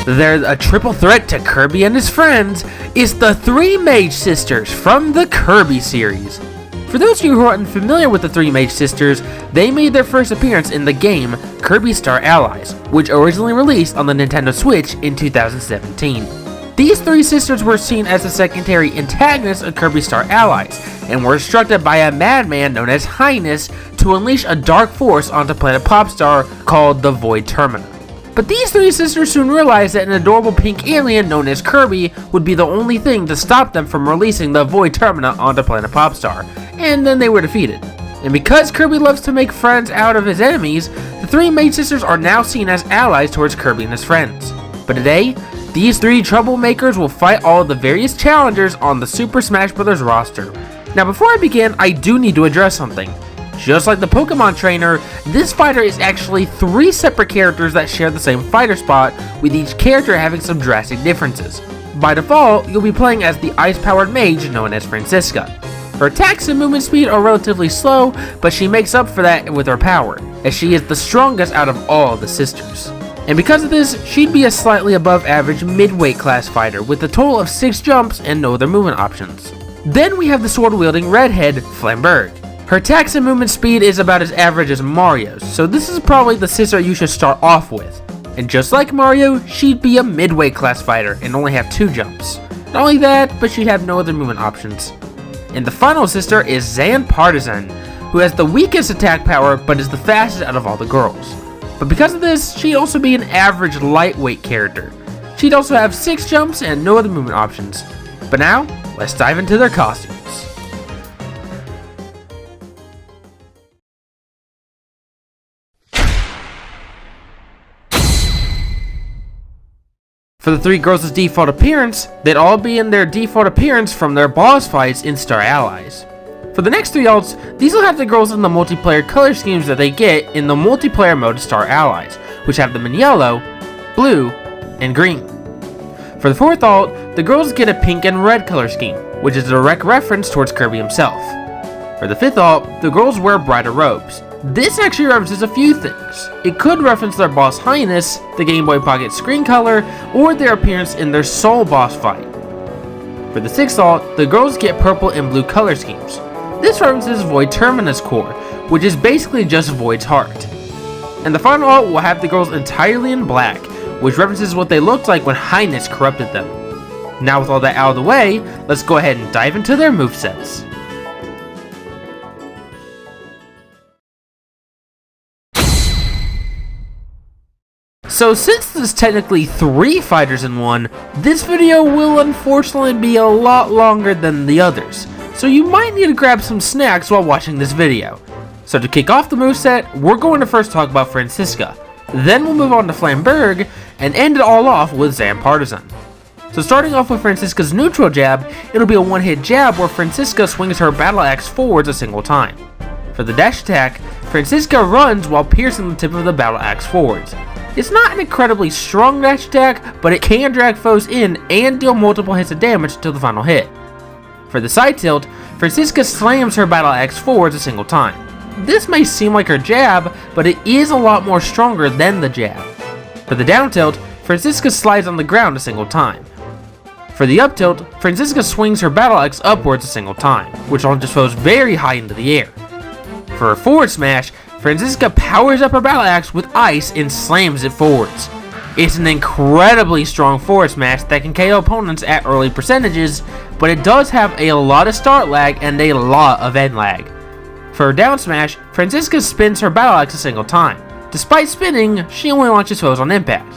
They're a triple threat to Kirby and his friends. It's the three mage sisters from the Kirby series. For those of you who aren't familiar with the three mage sisters, they made their first appearance in the game Kirby Star Allies, which originally released on the Nintendo Switch in 2017. These three sisters were seen as the secondary antagonists of Kirby Star Allies, and were instructed by a madman known as Highness to unleash a dark force onto planet Popstar called the Void Termina. But these three sisters soon realized that an adorable pink alien known as Kirby would be the only thing to stop them from releasing the Void Termina onto planet Popstar, and then they were defeated. And because Kirby loves to make friends out of his enemies, the three mage sisters are now seen as allies towards Kirby and his friends. But today, these three troublemakers will fight all of the various challengers on the Super Smash Bros. Roster. Now before I begin, I do need to address something. Just like the Pokemon trainer, this fighter is actually three separate characters that share the same fighter spot, with each character having some drastic differences. By default, you'll be playing as the ice-powered mage known as Francisca. Her attacks and movement speed are relatively slow, but she makes up for that with her power, as she is the strongest out of all the sisters. And because of this, she'd be a slightly above average mid-weight class fighter with a total of 6 jumps and no other movement options. Then we have the sword-wielding redhead, Flamberge. Her attacks and movement speed is about as average as Mario's, so this is probably the sister you should start off with. And just like Mario, she'd be a mid-weight class fighter and only have 2 jumps. Not only that, but she'd have no other movement options. And the final sister is Zan Partizanne, who has the weakest attack power but is the fastest out of all the girls. But because of this, she'd also be an average lightweight character. She'd also have 6 jumps and no other movement options. But now, let's dive into their costumes. For the three girls' default appearance, they'd all be in their default appearance from their boss fights in Star Allies. For the next 3 alts, these will have the girls in the multiplayer color schemes that they get in the multiplayer mode of Star Allies, which have them in yellow, blue, and green. For the 4th alt, the girls get a pink and red color scheme, which is a direct reference towards Kirby himself. For the 5th alt, the girls wear brighter robes. This actually references a few things. It could reference their boss Highness, the Game Boy Pocket screen color, or their appearance in their Soul boss fight. For the 6th alt, the girls get purple and blue color schemes. This references Void Termina's core, which is basically just Void's heart. And the final alt will have the girls entirely in black, which references what they looked like when Highness corrupted them. Now with all that out of the way, let's go ahead and dive into their movesets. So since there's technically 3 fighters in one, this video will unfortunately be a lot longer than the others. So you might need to grab some snacks while watching this video. So to kick off the moveset, we're going to first talk about Francisca. Then we'll move on to Flamberge, and end it all off with Zan Partizanne. So starting off with Francisca's neutral jab, it'll be a one-hit jab where Francisca swings her battle axe forwards a single time. For the dash attack, Francisca runs while piercing the tip of the battle axe forwards. It's not an incredibly strong dash attack, but it can drag foes in and deal multiple hits of damage until the final hit. For the side tilt, Francisca slams her battle axe forwards a single time. This may seem like her jab, but it is a lot more stronger than the jab. For the down tilt, Francisca slides on the ground a single time. For the up tilt, Francisca swings her battle axe upwards a single time, which launches foes very high into the air. For her forward smash, Francisca powers up her battle axe with ice and slams it forwards. It's an incredibly strong forward smash that can KO opponents at early percentages, but it does have a lot of start lag and a lot of end lag. For her down smash, Francisca spins her battle axe a single time. Despite spinning, she only launches foes on impact.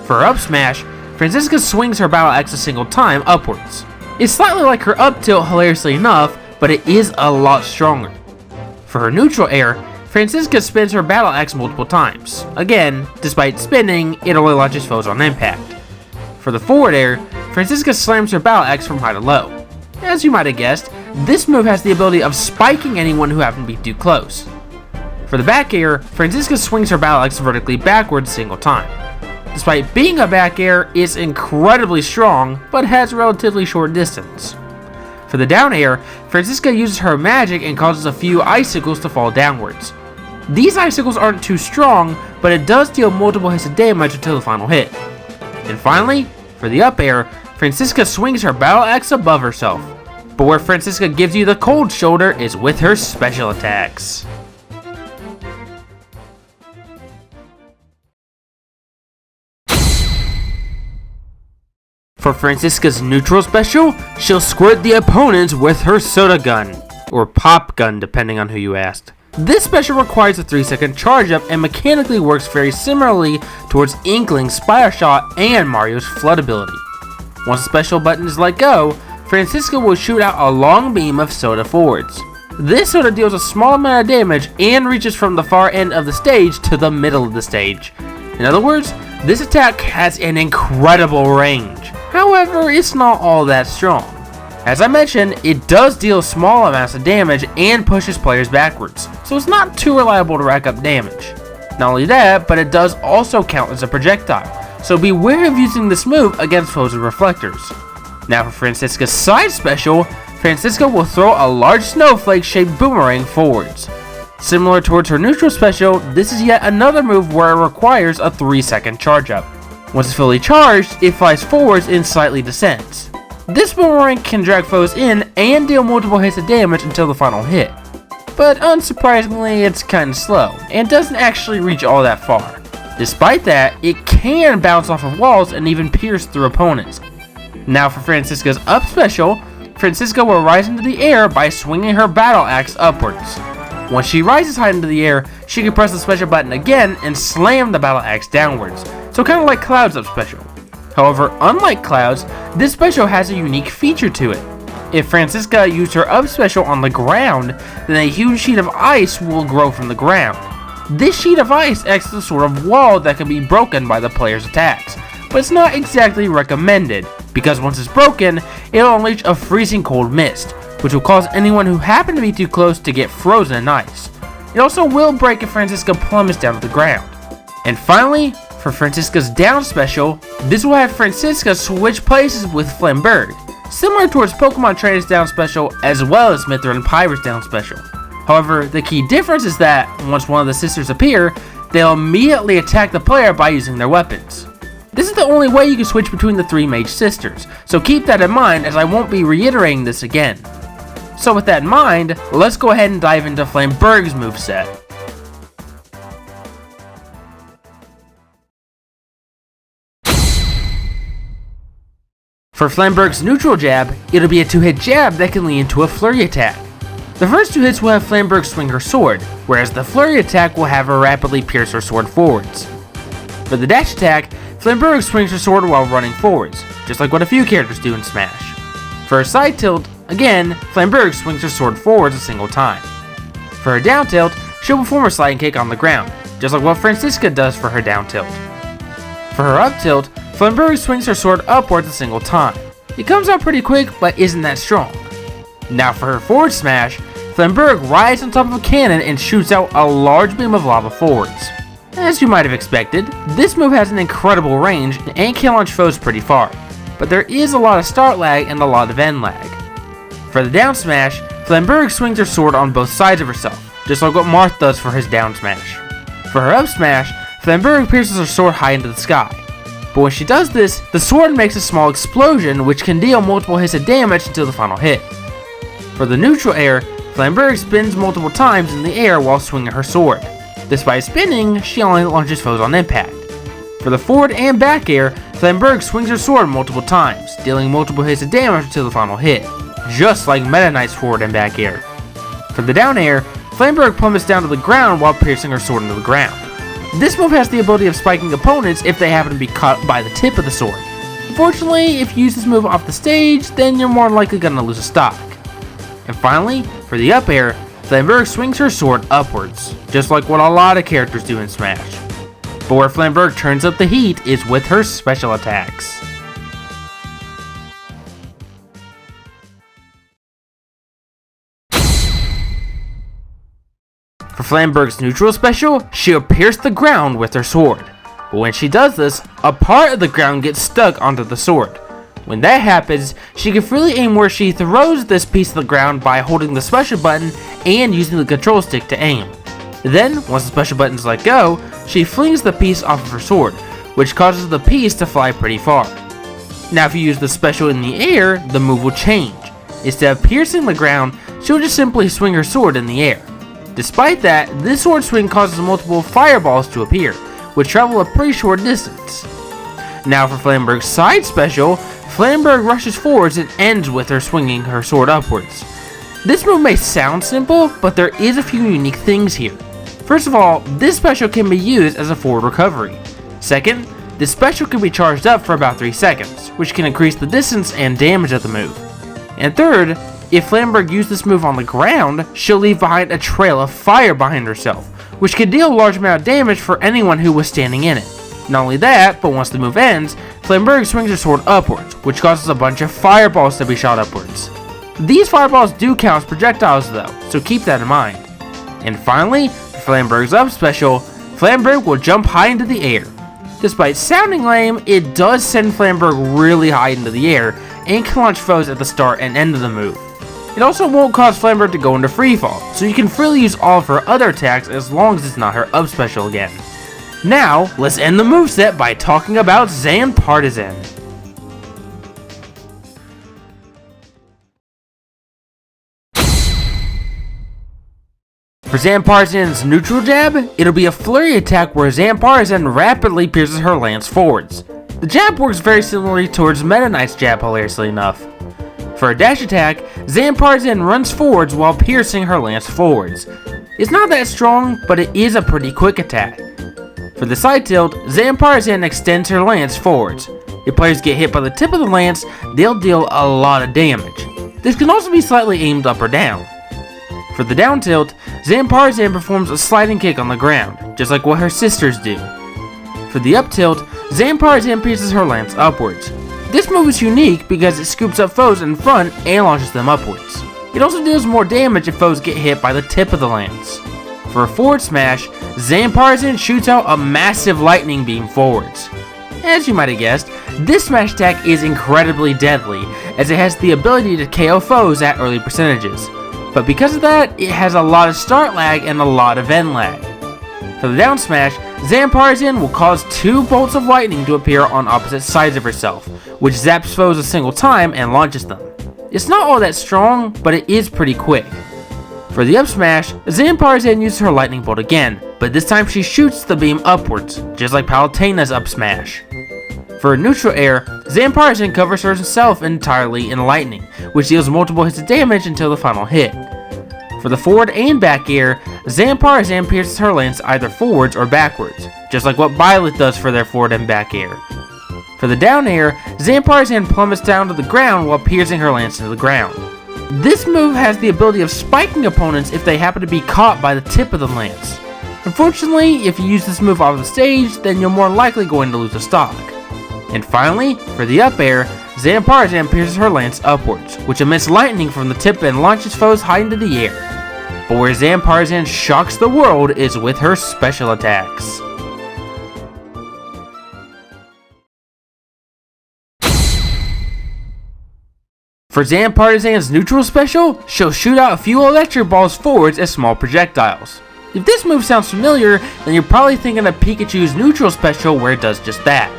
For her up smash, Francisca swings her battle axe a single time upwards. It's slightly like her up tilt hilariously enough, but it is a lot stronger. For her neutral air, Francisca spins her battle axe multiple times. Again, despite spinning, it only launches foes on impact. For the forward air, Francisca slams her battle axe from high to low. As you might have guessed, this move has the ability of spiking anyone who happens to be too close. For the back air, Francisca swings her battle axe vertically backwards a single time. Despite being a back air, it's incredibly strong, but has a relatively short distance. For the down air, Francisca uses her magic and causes a few icicles to fall downwards. These icicles aren't too strong, but it does deal multiple hits of damage until the final hit. And finally, for the up air, Francisca swings her battle axe above herself. But where Francisca gives you the cold shoulder is with her special attacks. For Francisca's neutral special, she'll squirt the opponents with her soda gun, or pop gun depending on who you asked. This special requires a 3-second charge up and mechanically works very similarly towards Inkling's Spire Shot and Mario's Flood ability. Once the special button is let go, Francisca will shoot out a long beam of soda forwards. This soda deals a small amount of damage and reaches from the far end of the stage to the middle of the stage. In other words, this attack has an incredible range. However, it's not all that strong. As I mentioned, it does deal small amounts of damage and pushes players backwards, so it's not too reliable to rack up damage. Not only that, but it does also count as a projectile, so beware of using this move against foes with reflectors. Now for Francisca's side special, Francisca will throw a large snowflake-shaped boomerang forwards. Similar towards her neutral special, this is yet another move where it requires a 3-second charge up. Once it's fully charged, it flies forwards and slightly descends. This boomerang can drag foes in and deal multiple hits of damage until the final hit. But unsurprisingly, it's kinda slow, and doesn't actually reach all that far. Despite that, it can bounce off of walls and even pierce through opponents. Now for Francisca's up special, Francisca will rise into the air by swinging her battle axe upwards. Once she rises high into the air, she can press the special button again and slam the battle axe downwards, so kinda like Cloud's up special. However, unlike Cloud's, this special has a unique feature to it. If Francisca used her up special on the ground, then a huge sheet of ice will grow from the ground. This sheet of ice acts as a sort of wall that can be broken by the player's attacks, but it's not exactly recommended, because once it's broken, it'll unleash a freezing cold mist, which will cause anyone who happened to be too close to get frozen in ice. It also will break if Francisca plummets down to the ground. And finally, for Francisca's down special, this will have Francisca switch places with Flamberge, similar towards Pokemon Trainer's down special as well as Mithra and Pyra's down special. However, the key difference is that once one of the sisters appear, they'll immediately attack the player by using their weapons. This is the only way you can switch between the 3 mage sisters, so keep that in mind as I won't be reiterating this again. So with that in mind, let's go ahead and dive into Flamberge's moveset. For Flamberge's neutral jab, it'll be a 2-hit jab that can lead into a flurry attack. The first 2 hits will have Flamberge swing her sword, whereas the flurry attack will have her rapidly pierce her sword forwards. For the dash attack, Flamberge swings her sword while running forwards, just like what a few characters do in Smash. For her side tilt, again, Flamberge swings her sword forwards a single time. For her down tilt, she'll perform a sliding kick on the ground, just like what Francisca does for her down tilt. For her up tilt, Flamberge swings her sword upwards a single time. It comes out pretty quick, but isn't that strong. Now for her forward smash, Flamberge rides on top of a cannon and shoots out a large beam of lava forwards. As you might have expected, this move has an incredible range and can launch foes pretty far, but there is a lot of start lag and a lot of end lag. For the down smash, Flamberge swings her sword on both sides of herself, just like what Marth does for his down smash. For her up smash, Flamberge pierces her sword high into the sky. But when she does this, the sword makes a small explosion which can deal multiple hits of damage until the final hit. For the neutral air, Flamberge spins multiple times in the air while swinging her sword. Despite spinning, she only launches foes on impact. For the forward and back air, Flamberge swings her sword multiple times, dealing multiple hits of damage until the final hit, just like Meta Knight's forward and back air. For the down air, Flamberge plummets down to the ground while piercing her sword into the ground. This move has the ability of spiking opponents if they happen to be caught by the tip of the sword. Unfortunately, if you use this move off the stage, then you're more likely going to lose a stock. And finally, for the up air, Flamberge swings her sword upwards, just like what a lot of characters do in Smash. But where Flamberge turns up the heat is with her special attacks. For Flamberge's neutral special, she'll pierce the ground with her sword. But when she does this, a part of the ground gets stuck onto the sword. When that happens, she can freely aim where she throws this piece of the ground by holding the special button and using the control stick to aim. Then, once the special button is let go, she flings the piece off of her sword, which causes the piece to fly pretty far. Now if you use the special in the air, the move will change. Instead of piercing the ground, she'll just simply swing her sword in the air. Despite that, this sword swing causes multiple fireballs to appear, which travel a pretty short distance. Now for Flamberge's side special, Flamberge rushes forwards and ends with her swinging her sword upwards. This move may sound simple, but there is a few unique things here. First of all, this special can be used as a forward recovery. Second, this special can be charged up for about 3 seconds, which can increase the distance and damage of the move. And third, if Flamberge used this move on the ground, she'll leave behind a trail of fire behind herself, which could deal a large amount of damage for anyone who was standing in it. Not only that, but once the move ends, Flamberge swings her sword upwards, which causes a bunch of fireballs to be shot upwards. These fireballs do count as projectiles though, so keep that in mind. And finally, for Flamberge's up special, Flamberge will jump high into the air. Despite sounding lame, it does send Flamberge really high into the air and can launch foes at the start and end of the move. It also won't cause Flamberge to go into freefall, so you can freely use all of her other attacks as long as it's not her up special again. Now, let's end the moveset by talking about Zan Partizanne. For Zan Partizanne's neutral jab, it'll be a flurry attack where Zan Partizanne rapidly pierces her lance forwards. The jab works very similarly towards Meta Knight's jab, hilariously enough. For a dash attack, Zan Partizanne runs forwards while piercing her lance forwards. It's not that strong, but it is a pretty quick attack. For the side tilt, Zan Partizanne extends her lance forwards. If players get hit by the tip of the lance, they'll deal a lot of damage. This can also be slightly aimed up or down. For the down tilt, Zan Partizanne performs a sliding kick on the ground, just like what her sisters do. For the up tilt, Zan Partizanne pierces her lance upwards. This move is unique because it scoops up foes in front and launches them upwards. It also deals more damage if foes get hit by the tip of the lance. For a forward smash, Zan Partizanne shoots out a massive lightning beam forwards. As you might have guessed, this smash attack is incredibly deadly, as it has the ability to KO foes at early percentages. But because of that, it has a lot of start lag and a lot of end lag. For the down smash, Zan Partizanne will cause 2 bolts of lightning to appear on opposite sides of herself, which zaps foes a single time and launches them. It's not all that strong, but it is pretty quick. For the up smash, Zan Partizanne uses her lightning bolt again, but this time she shoots the beam upwards, just like Palutena's up smash. For a neutral air, Zan Partizanne covers herself entirely in lightning, which deals multiple hits of damage until the final hit. For the forward and back air, Zan Partizanne pierces her lance either forwards or backwards, just like what Violet does for their forward and back air. For the down air, Zan Partizanne plummets down to the ground while piercing her lance into the ground. This move has the ability of spiking opponents if they happen to be caught by the tip of the lance. Unfortunately, if you use this move off the stage, then you're more likely going to lose a stock. And finally, for the up air, Zan Partizanne pierces her lance upwards, which emits lightning from the tip and launches foes high into the air. But where Zan Partizanne shocks the world is with her special attacks. For Zan Partizanne's neutral special, she'll shoot out a few electric balls forwards as small projectiles. If this move sounds familiar, then you're probably thinking of Pikachu's neutral special where it does just that.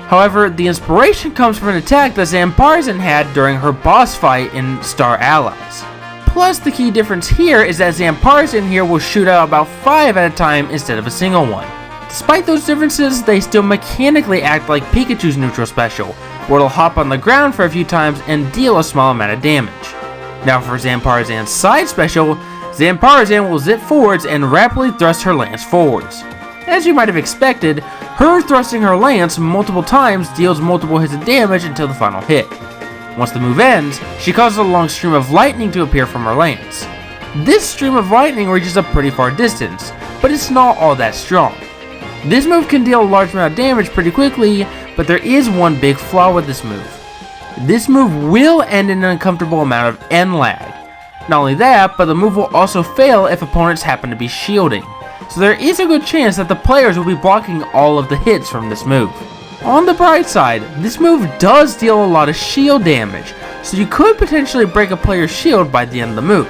However, the inspiration comes from an attack that Zan Partizanne had during her boss fight in Star Allies. Plus, the key difference here is that Zan Partizanne here will shoot out about 5 at a time instead of a single one. Despite those differences, they still mechanically act like Pikachu's neutral special, where it'll hop on the ground for a few times and deal a small amount of damage. Now for Zan Partizanne's side special, Zan Partizanne will zip forwards and rapidly thrust her lance forwards. As you might have expected, her thrusting her lance multiple times deals multiple hits of damage until the final hit. Once the move ends, she causes a long stream of lightning to appear from her lance. This stream of lightning reaches a pretty far distance, but it's not all that strong. This move can deal a large amount of damage pretty quickly, but there is one big flaw with this move. This move will end in an uncomfortable amount of end lag. Not only that, but the move will also fail if opponents happen to be shielding. So there is a good chance that the players will be blocking all of the hits from this move. On the bright side, this move does deal a lot of shield damage, so you could potentially break a player's shield by the end of the move.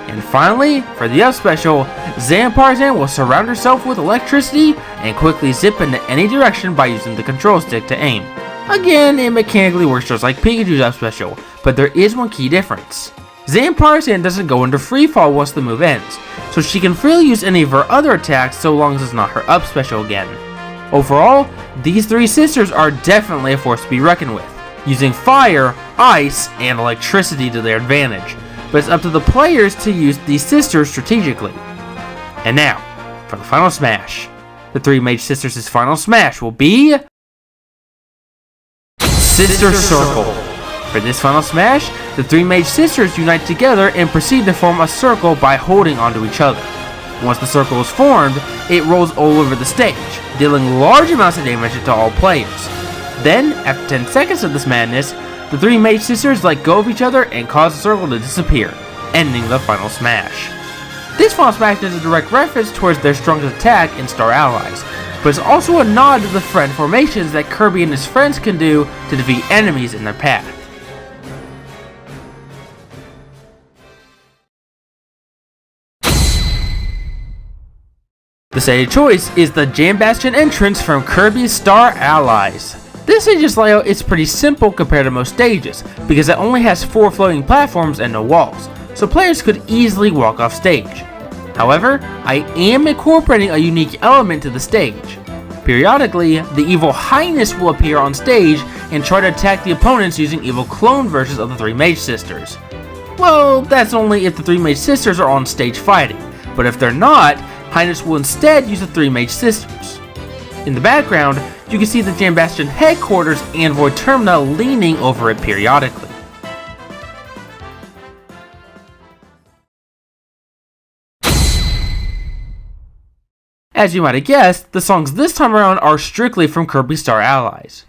And finally, for the up special, Zan Partizanne will surround herself with electricity and quickly zip into any direction by using the control stick to aim. Again, it mechanically works just like Pikachu's up special, but there is one key difference. Zan Partizanne doesn't go into free fall once the move ends, so she can freely use any of her other attacks so long as it's not her up special again. Overall, these three sisters are definitely a force to be reckoned with, using fire, ice, and electricity to their advantage, but it's up to the players to use these sisters strategically. And now, for the final smash. The three mage sisters' final smash will be Sister Circle. For this final smash, the three mage sisters unite together and proceed to form a circle by holding onto each other. Once the circle is formed, it rolls all over the stage, dealing large amounts of damage to all players. Then, after 10 seconds of this madness, the three mage sisters let go of each other and cause the circle to disappear, ending the final smash. This final smash is a direct reference towards their strongest attack in Star Allies, but it's also a nod to the friend formations that Kirby and his friends can do to defeat enemies in their path. The stage choice is the Jam Bastion entrance from Kirby Star Allies. This stage's layout is pretty simple compared to most stages, because it only has 4 floating platforms and no walls, so players could easily walk off stage. However, I am incorporating a unique element to the stage. Periodically, the Evil Highness will appear on stage and try to attack the opponents using evil clone versions of the three mage sisters. Well, that's only if the three mage sisters are on stage fighting, but if they're not, Highness will instead use the three mage sisters. In the background, you can see the Jam Bastion headquarters and Void Terminal leaning over it periodically. As you might have guessed, the songs this time around are strictly from Kirby Star Allies.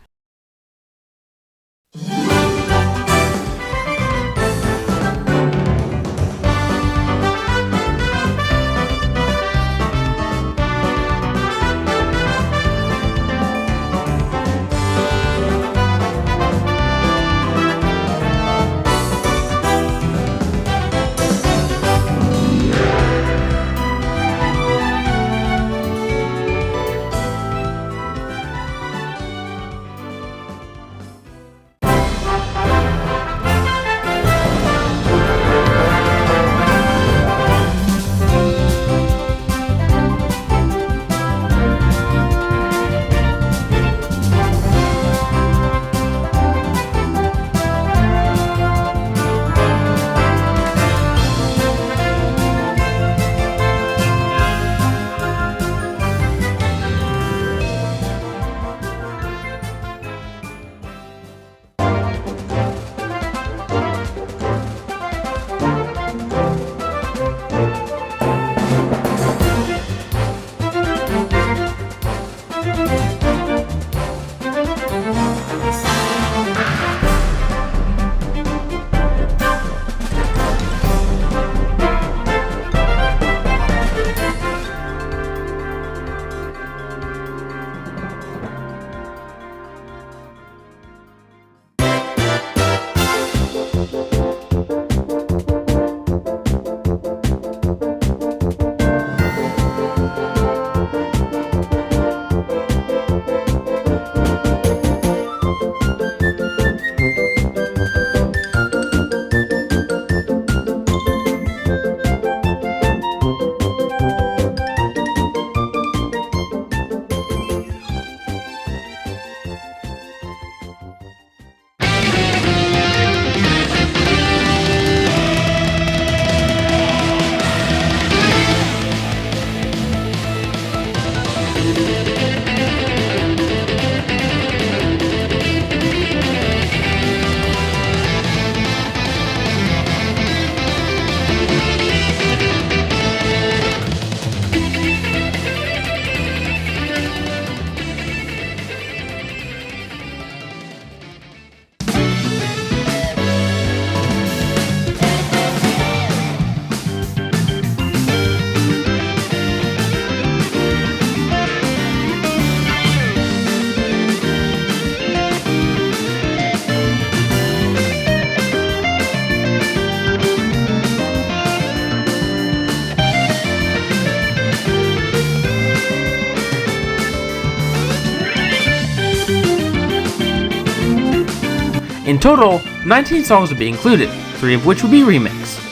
In total, 19 songs would be included, 3 of which would be remixed.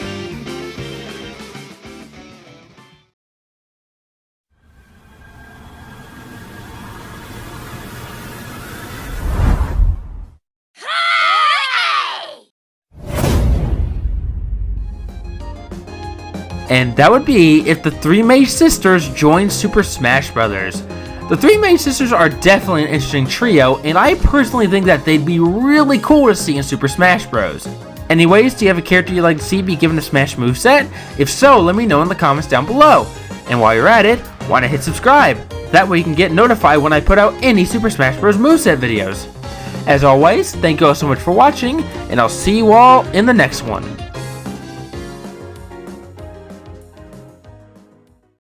And that would be if the 3 Mage Sisters joined Super Smash Bros. The 3 Mage Sisters are definitely an interesting trio, and I personally think that they'd be really cool to see in Super Smash Bros. Anyways, do you have a character you'd like to see be given a Smash moveset? If so, let me know in the comments down below. And while you're at it, why not hit subscribe? That way you can get notified when I put out any Super Smash Bros. Moveset videos. As always, thank you all so much for watching, and I'll see you all in the next one.